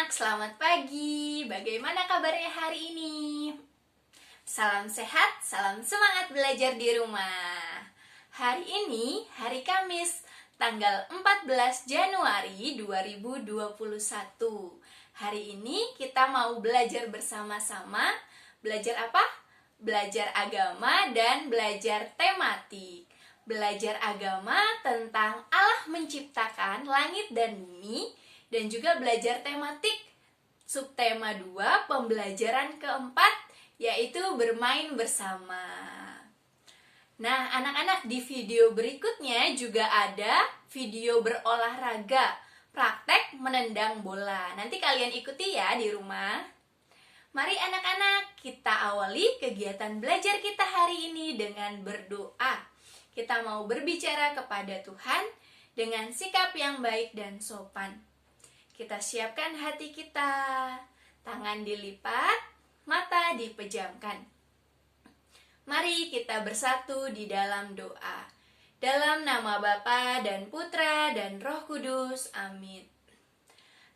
selamat pagi. Bagaimana kabarnya hari ini? Salam sehat, salam semangat belajar di rumah. Hari ini hari Kamis, tanggal 14 Januari 2021. Hari ini kita mau belajar bersama-sama. Belajar apa? Belajar agama dan belajar tematik. Belajar agama tentang Allah menciptakan langit dan bumi, dan juga belajar tematik subtema 2 pembelajaran keempat, yaitu bermain bersama. Nah, anak-anak, di video berikutnya juga ada video berolahraga, praktek menendang bola. Nanti kalian ikuti ya di rumah. Mari anak-anak, kita awali kegiatan belajar kita hari ini dengan berdoa. Kita mau berbicara kepada Tuhan dengan sikap yang baik dan sopan. Kita siapkan hati kita, tangan dilipat, mata dipejamkan. Mari kita bersatu di dalam doa. Dalam nama Bapa dan Putra dan Roh Kudus, amin.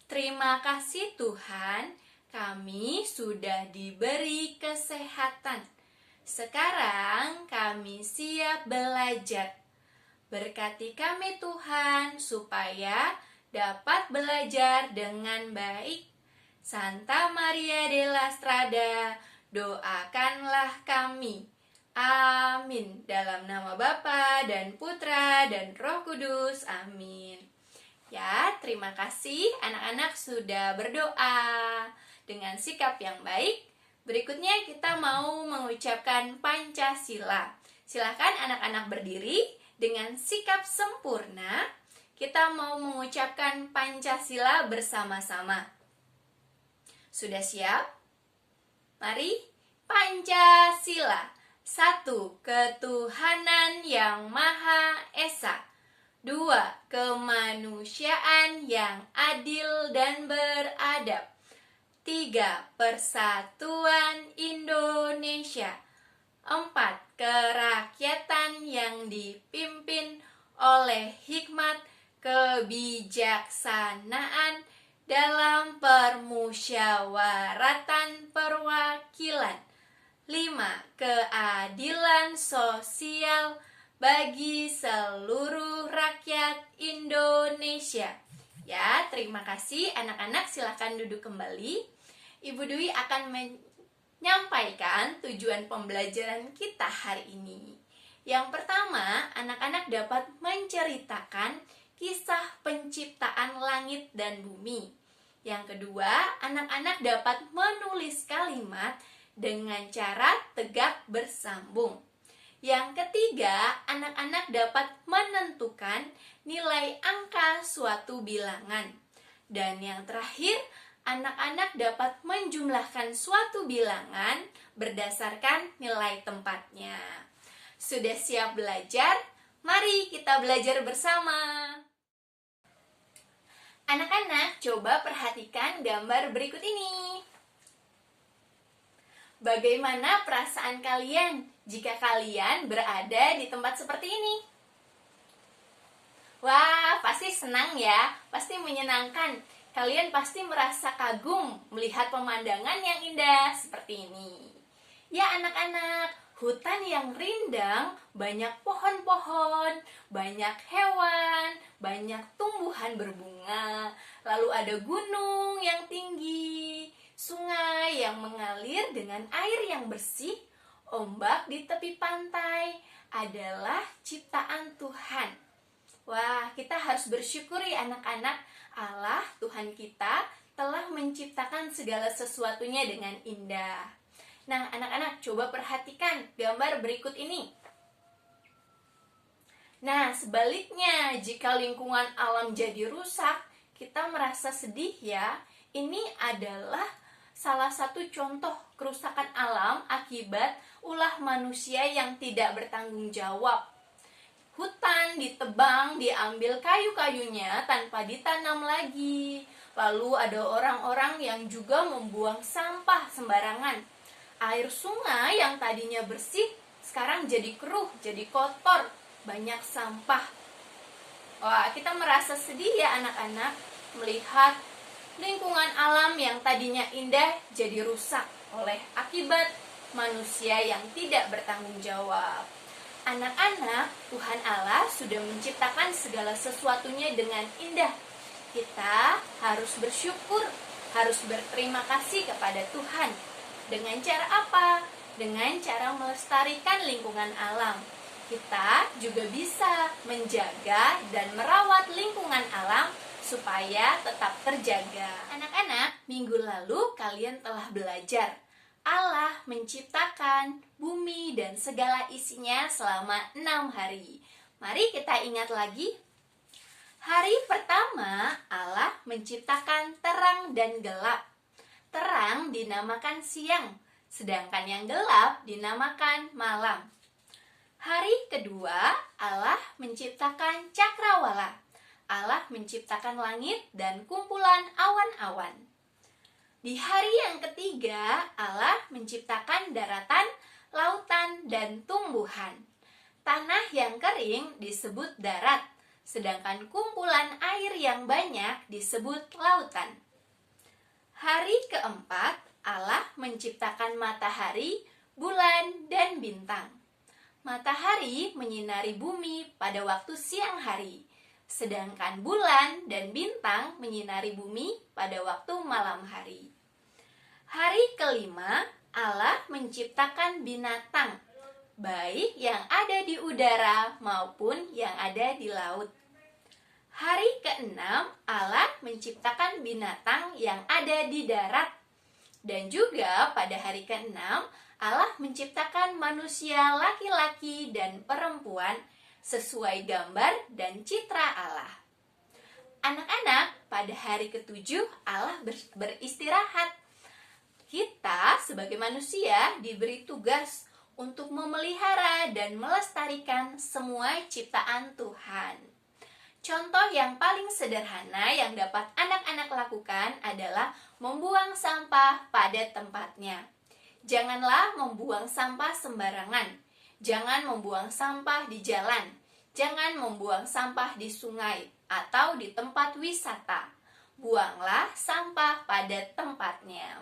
Terima kasih Tuhan, kami sudah diberi kesehatan. Sekarang kami siap belajar. Berkati kami Tuhan, supaya dapat belajar dengan baik. Santa Maria della Strada, doakanlah kami. Amin. Dalam nama Bapa dan Putra dan Roh Kudus, amin. Ya, terima kasih anak-anak sudah berdoa dengan sikap yang baik. Berikutnya kita mau mengucapkan Pancasila. Silakan anak-anak berdiri dengan sikap sempurna. Kita mau mengucapkan Pancasila bersama-sama. Sudah siap? Mari, Pancasila. 1. Ketuhanan yang Maha Esa. 2. Kemanusiaan yang adil dan beradab. 3. Persatuan Indonesia. 4. Kerakyatan yang dipimpin oleh hikmat kebijaksanaan dalam permusyawaratan perwakilan. 5. Keadilan sosial bagi seluruh rakyat Indonesia. Ya, terima kasih anak-anak, silakan duduk kembali. Ibu Dwi akan menyampaikan tujuan pembelajaran kita hari ini. Yang pertama, anak-anak dapat menceritakan kisah penciptaan langit dan bumi. Yang kedua, anak-anak dapat menulis kalimat dengan cara tegak bersambung. Yang ketiga, anak-anak dapat menentukan nilai angka suatu bilangan. Dan yang terakhir, anak-anak dapat menjumlahkan suatu bilangan berdasarkan nilai tempatnya. Sudah siap belajar? Mari kita belajar bersama. Anak-anak, coba perhatikan gambar berikut ini. Bagaimana perasaan kalian jika kalian berada di tempat seperti ini? Wah, pasti senang ya, pasti menyenangkan. Kalian pasti merasa kagum melihat pemandangan yang indah seperti ini. Ya anak-anak, hutan yang rindang, banyak pohon-pohon, banyak hewan, banyak tumbuhan berbunga, lalu ada gunung yang tinggi, sungai yang mengalir dengan air yang bersih, ombak di tepi pantai adalah ciptaan Tuhan. Wah, kita harus bersyukur ya anak-anak, Allah Tuhan kita telah menciptakan segala sesuatunya dengan indah. Nah, anak-anak, coba perhatikan gambar berikut ini. Nah, sebaliknya, jika lingkungan alam jadi rusak, kita merasa sedih ya. Ini adalah salah satu contoh kerusakan alam akibat ulah manusia yang tidak bertanggung jawab. Hutan ditebang, diambil kayu-kayunya tanpa ditanam lagi. Lalu ada orang-orang yang juga membuang sampah sembarangan. Air sungai yang tadinya bersih sekarang jadi keruh, jadi kotor, banyak sampah. Wah, kita merasa sedih ya anak-anak melihat Lingkungan alam yang tadinya indah jadi rusak oleh akibat manusia yang tidak bertanggung jawab. Anak-anak, Tuhan Allah sudah menciptakan segala sesuatunya dengan indah. Kita harus bersyukur, harus berterima kasih kepada Tuhan. Dengan cara apa? Dengan cara melestarikan lingkungan alam. Kita juga bisa menjaga dan merawat lingkungan alam supaya tetap terjaga. Anak-anak, minggu lalu kalian telah belajar Allah menciptakan bumi dan segala isinya selama 6 hari. Mari kita ingat lagi. Hari pertama Allah menciptakan terang dan gelap. Terang dinamakan siang, sedangkan yang gelap dinamakan malam. Hari kedua Allah menciptakan cakrawala. Allah menciptakan langit dan kumpulan awan-awan. Di hari yang ketiga, Allah menciptakan daratan, lautan, dan tumbuhan. Tanah yang kering disebut darat, sedangkan kumpulan air yang banyak disebut lautan. Hari keempat, Allah menciptakan matahari, bulan, dan bintang. Matahari menyinari bumi pada waktu siang hari, sedangkan bulan dan bintang menyinari bumi pada waktu malam hari. Hari kelima, Allah menciptakan binatang, baik yang ada di udara maupun yang ada di laut. Hari keenam, Allah menciptakan binatang yang ada di darat. Dan juga pada hari keenam, Allah menciptakan manusia laki-laki dan perempuan sesuai gambar dan citra Allah. Anak-anak, pada hari ketujuh Allah beristirahat. Kita sebagai manusia diberi tugas untuk memelihara dan melestarikan semua ciptaan Tuhan. Contoh yang paling sederhana yang dapat anak-anak lakukan adalah membuang sampah pada tempatnya. Janganlah membuang sampah sembarangan. Jangan membuang sampah di jalan. Jangan membuang sampah di sungai atau di tempat wisata. Buanglah sampah pada tempatnya.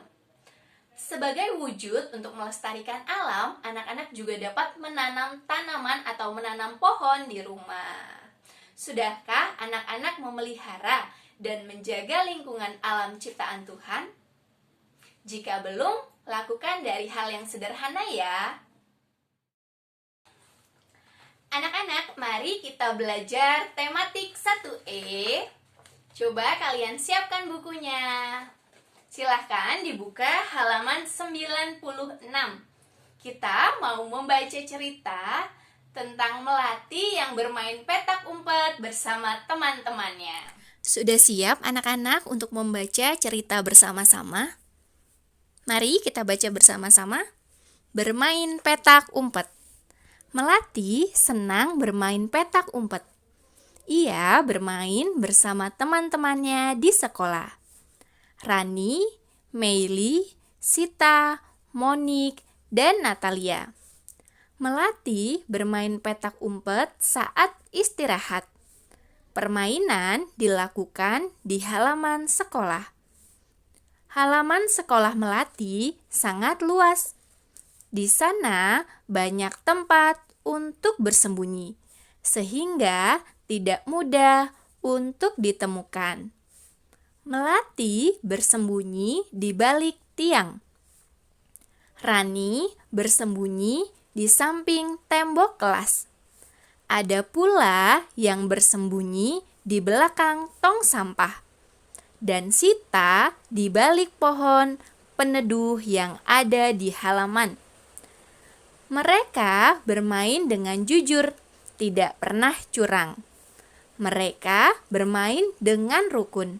Sebagai wujud untuk melestarikan alam, anak-anak juga dapat menanam tanaman atau menanam pohon di rumah. Sudahkah anak-anak memelihara dan menjaga lingkungan alam ciptaan Tuhan? Jika belum, lakukan dari hal yang sederhana ya. Anak-anak, mari kita belajar tematik 1E. Coba kalian siapkan bukunya. Silahkan dibuka halaman 96. Kita mau membaca cerita tentang melati yang bermain petak umpet bersama teman-temannya. Sudah siap anak-anak untuk membaca cerita bersama-sama? Mari kita baca bersama-sama. Bermain petak umpet. Melati senang bermain petak umpet. Ia bermain bersama teman-temannya di sekolah. Rani, Meili, Sita, Monik, dan Natalia. Melati bermain petak umpet saat istirahat. Permainan dilakukan di halaman sekolah. Halaman sekolah Melati sangat luas. Di sana banyak tempat untuk bersembunyi, sehingga tidak mudah untuk ditemukan. Melati bersembunyi di balik tiang. Rani bersembunyi di samping tembok kelas. Ada pula yang bersembunyi di belakang tong sampah. Dan Sita di balik pohon peneduh yang ada di halaman. Mereka bermain dengan jujur, tidak pernah curang. Mereka bermain dengan rukun.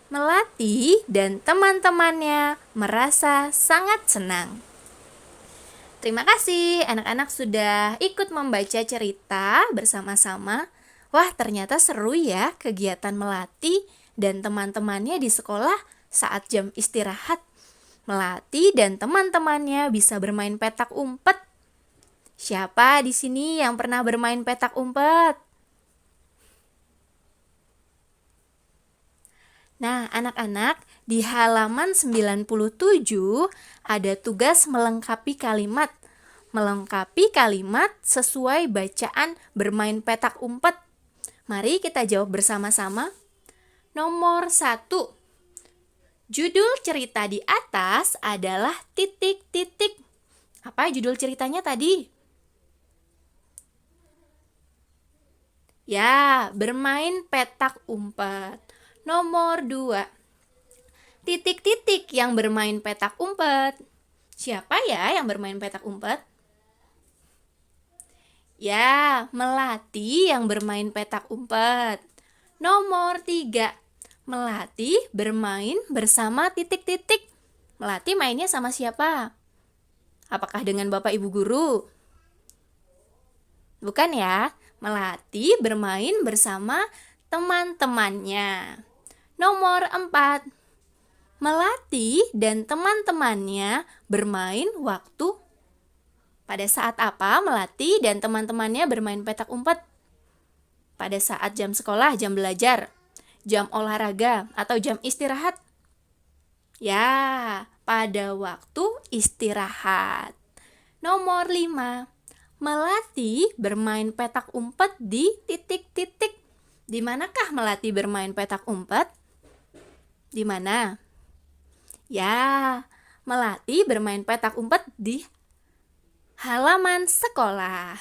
Melati dan teman-temannya merasa sangat senang. Terima kasih anak-anak sudah ikut membaca cerita bersama-sama. Wah, ternyata seru ya kegiatan Melati dan teman-temannya di sekolah saat jam istirahat. Melati dan teman-temannya bisa bermain petak umpet. Siapa di sini yang pernah bermain petak umpet? Nah, anak-anak, di halaman 97 ada tugas melengkapi kalimat. Melengkapi kalimat sesuai bacaan bermain petak umpet. Mari kita jawab bersama-sama. Nomor 1. Judul cerita di atas adalah titik-titik. Apa judul ceritanya tadi? Ya, bermain petak umpet. Nomor 2. Titik-titik yang bermain petak umpet. Siapa ya yang bermain petak umpet? Ya, Melati yang bermain petak umpet. Nomor 3. Melati bermain bersama titik-titik. Melati mainnya sama siapa? Apakah dengan Bapak Ibu Guru? Bukan ya, Melati bermain bersama teman-temannya. Nomor 4. Melati dan teman-temannya bermain waktu. Pada saat apa Melati dan teman-temannya bermain petak umpet? Pada saat jam sekolah, jam belajar, jam olahraga, atau jam istirahat? Ya, pada waktu istirahat. Nomor 5. Melati bermain petak umpet di titik-titik. Di manakah Melati bermain petak umpet? Di mana? Ya, Melati bermain petak umpet di halaman sekolah.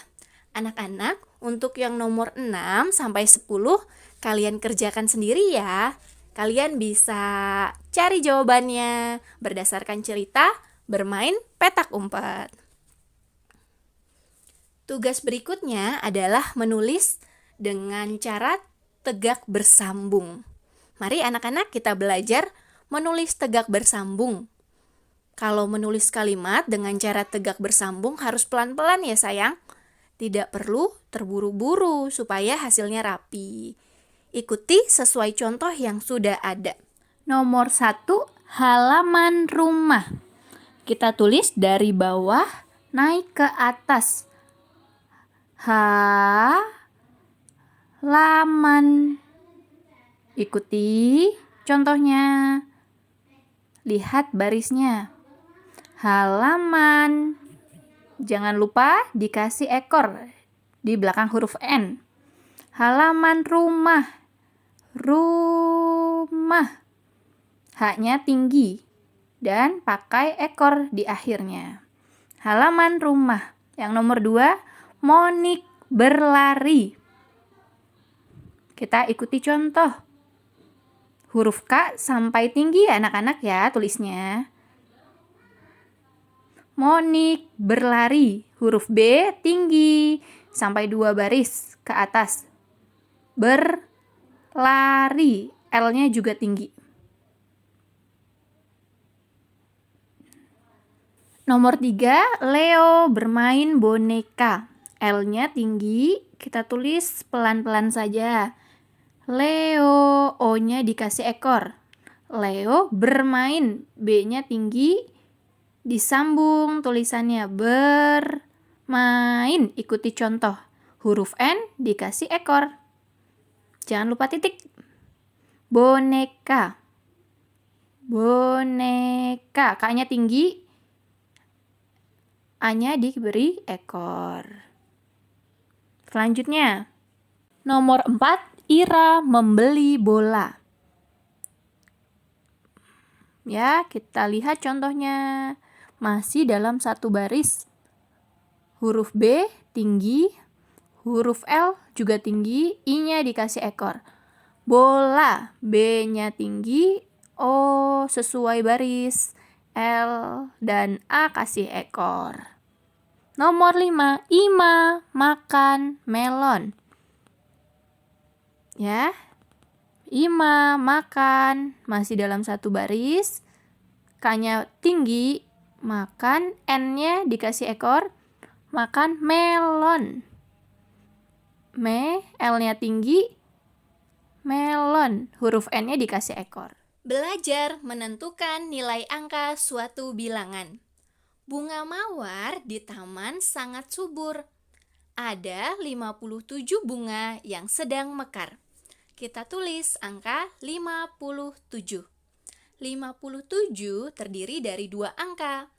Anak-anak, untuk yang nomor 6 sampai 10, kalian kerjakan sendiri ya. Kalian bisa cari jawabannya berdasarkan cerita bermain petak umpet. Tugas berikutnya adalah menulis dengan cara tegak bersambung. Mari anak-anak kita belajar menulis tegak bersambung. Kalau menulis kalimat dengan cara tegak bersambung harus pelan-pelan ya sayang. Tidak perlu terburu-buru supaya hasilnya rapi. Ikuti sesuai contoh yang sudah ada. Nomor 1, halaman rumah. Kita tulis dari bawah naik ke atas. Halaman. Ikuti contohnya. Lihat barisnya. Halaman. Jangan lupa dikasih ekor di belakang huruf N. Halaman rumah. Rumah. H-nya tinggi dan pakai ekor di akhirnya. Halaman rumah. Yang nomor 2, Monik berlari. Kita ikuti contoh. Huruf K sampai tinggi ya anak-anak ya tulisnya. Monik berlari. Huruf B tinggi sampai 2 baris ke atas. Berlari. L-nya juga tinggi. Nomor 3, Leo bermain boneka. L-nya tinggi, kita tulis pelan-pelan saja. Leo, O-nya dikasih ekor. Leo bermain, B-nya tinggi, disambung tulisannya bermain. Ikuti contoh. Huruf N dikasih ekor. Jangan lupa titik. Boneka. Boneka. K-nya tinggi, A-nya diberi ekor. Selanjutnya, nomor 4, Ira membeli bola. Ya, kita lihat contohnya. Masih dalam satu baris. Huruf B tinggi, huruf L juga tinggi, I-nya dikasih ekor. Bola, B-nya tinggi, O sesuai baris, L dan A kasih ekor. Nomor 5, Ima makan melon. Ya, Ima makan, masih dalam satu baris, K-nya tinggi, makan, N-nya dikasih ekor, makan melon. L-nya tinggi, melon, huruf N-nya dikasih ekor. Belajar menentukan nilai angka suatu bilangan. Bunga mawar di taman sangat subur. Ada 57 bunga yang sedang mekar. Kita tulis angka 57. 57 terdiri dari dua angka.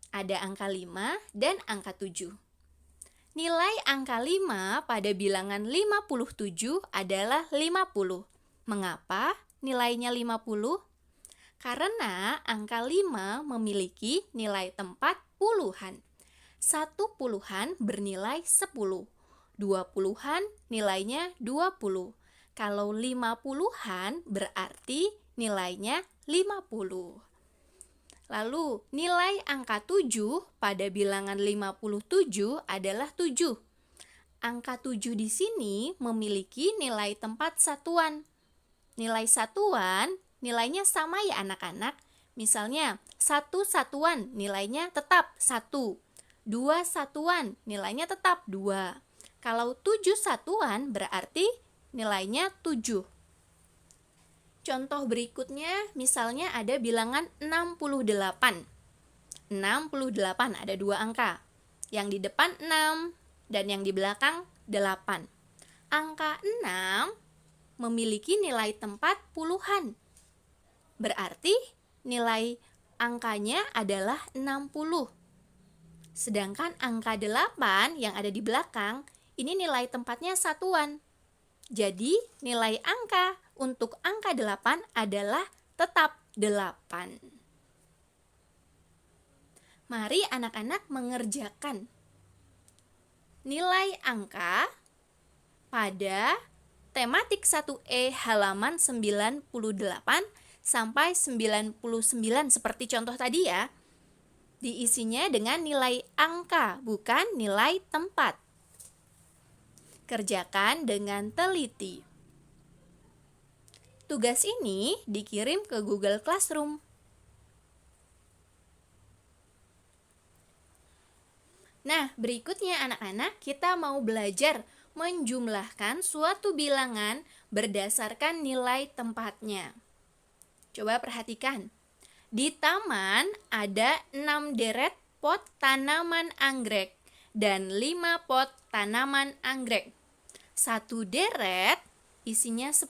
Ada angka 5 dan angka 7. Nilai angka 5 pada bilangan 57 adalah 50. Mengapa nilainya 50? Karena angka 5 memiliki nilai tempat puluhan. 1 puluhan bernilai 10. 2 puluhan nilainya 20. Kalau 5 puluhan berarti nilainya 50. Lalu nilai angka 7 pada bilangan 57 adalah 7. Angka 7 di sini memiliki nilai tempat satuan. Nilai satuan nilainya sama ya anak-anak. Misalnya 1 satuan nilainya tetap 1. 2 satuan nilainya tetap 2. Kalau 7 satuan berarti nilainya 7. Contoh berikutnya misalnya ada bilangan 68. 68 ada dua angka. Yang di depan 6 dan yang di belakang 8. Angka 6 memiliki nilai tempat puluhan. Berarti nilai angkanya adalah 60. Sedangkan angka 8 yang ada di belakang, ini nilai tempatnya satuan. Jadi nilai angka untuk angka 8 adalah tetap 8. Mari anak-anak mengerjakan nilai angka pada tematik 1E halaman 98 sampai 99 seperti contoh tadi ya. Diisinya dengan nilai angka, bukan nilai tempat. Kerjakan dengan teliti. Tugas ini dikirim ke Google Classroom. Nah, berikutnya anak-anak kita mau belajar menjumlahkan suatu bilangan berdasarkan nilai tempatnya. Coba perhatikan. Di taman ada 6 deret pot tanaman anggrek dan 5 pot tanaman anggrek. Satu deret isinya 10.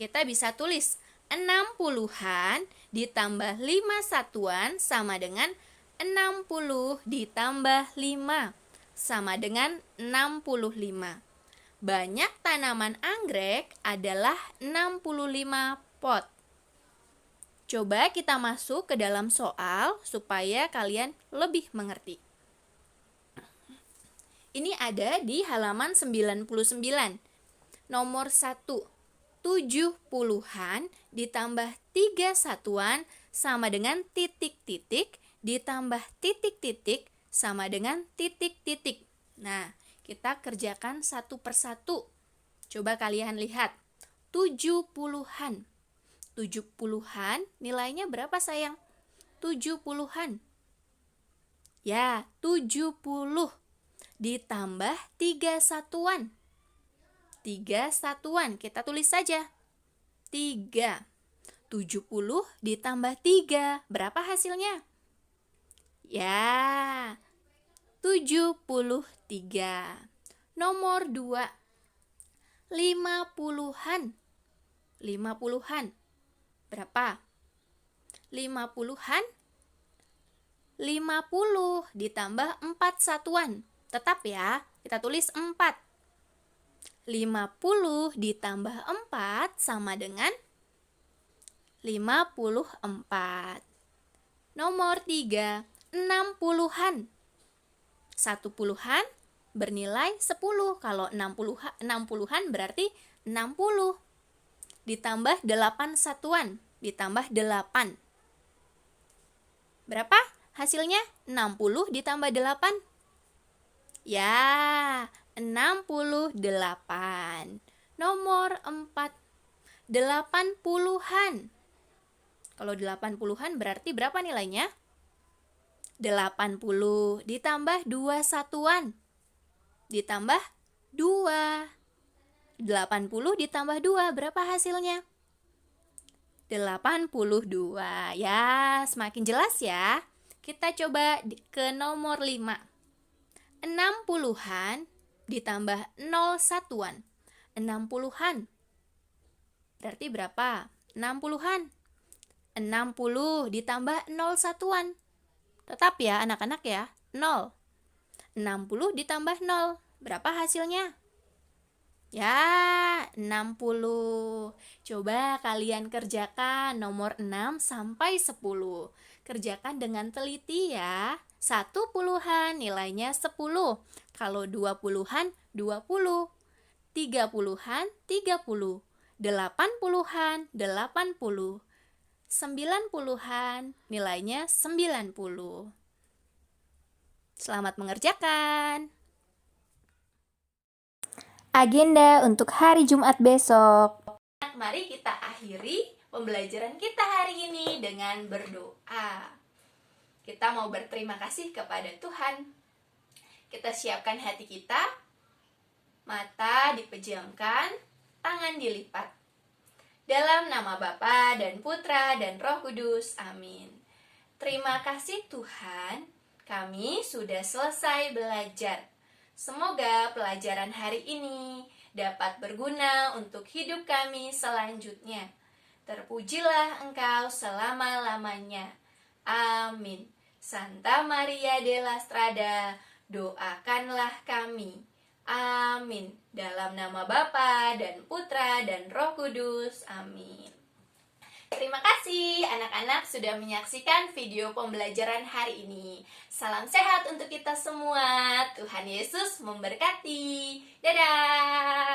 Kita bisa tulis 60-an ditambah 5 satuan sama dengan 60 ditambah 5 sama dengan 65. Banyak tanaman anggrek adalah 65 pot. Coba kita masuk ke dalam soal supaya kalian lebih mengerti. Ini ada di halaman 99. Nomor 1, 70-an ditambah 3 satuan sama dengan titik-titik ditambah titik-titik sama dengan titik-titik. Nah, kita kerjakan satu persatu. Coba kalian lihat. 70-an. 70-an nilainya berapa sayang? 70-an. Ya, 70 ditambah 3 satuan. 3 satuan, kita tulis saja. 3. 70 ditambah 3, berapa hasilnya? Ya, 73. Nomor 2, 50-an. 50-an. Berapa? 50-an. 50 ditambah 4 satuan. Tetap ya, kita tulis 4. 50 ditambah 4 sama dengan 54. Nomor 3, 60-an. 1 puluhan bernilai 10. Kalau 60-an berarti 60. Ditambah 8 satuan, ditambah 8. Berapa hasilnya? 60 ditambah 8. Ya, 68. Nomor 4, 80-an. Kalau 80-an berarti berapa nilainya? 80 ditambah 2 satuan. Ditambah 2. 80 ditambah 2, berapa hasilnya? 82. Ya, semakin jelas ya. Kita coba ke nomor 5. 60-an ditambah 0 satuan. 60-an. Berarti berapa? 60-an. 60 ditambah 0 satuan. Tetap ya anak-anak ya, 0. 60 ditambah 0. Berapa hasilnya? Ya, 60. Coba kalian kerjakan nomor 6 sampai 10. Kerjakan dengan teliti ya. 1 puluhan nilainya 10. Kalau 20-an, 20. 30-an, 30. 80-an, 80. 90-an, nilainya 90. Selamat mengerjakan. Agenda untuk hari Jumat besok. Mari kita akhiri pembelajaran kita hari ini dengan berdoa. Kita mau berterima kasih kepada Tuhan. Kita siapkan hati kita, mata dipejamkan, tangan dilipat. Dalam nama Bapa dan Putra dan Roh Kudus, amin. Terima kasih Tuhan, kami sudah selesai belajar. Semoga pelajaran hari ini dapat berguna untuk hidup kami selanjutnya. Terpujilah Engkau selama-lamanya. Amin. Santa Maria de la Strada, doakanlah kami. Amin. Dalam nama Bapa dan Putra dan Roh Kudus. Amin. Terima kasih anak-anak sudah menyaksikan video pembelajaran hari ini. Salam sehat untuk kita semua. Tuhan Yesus memberkati. Dadah.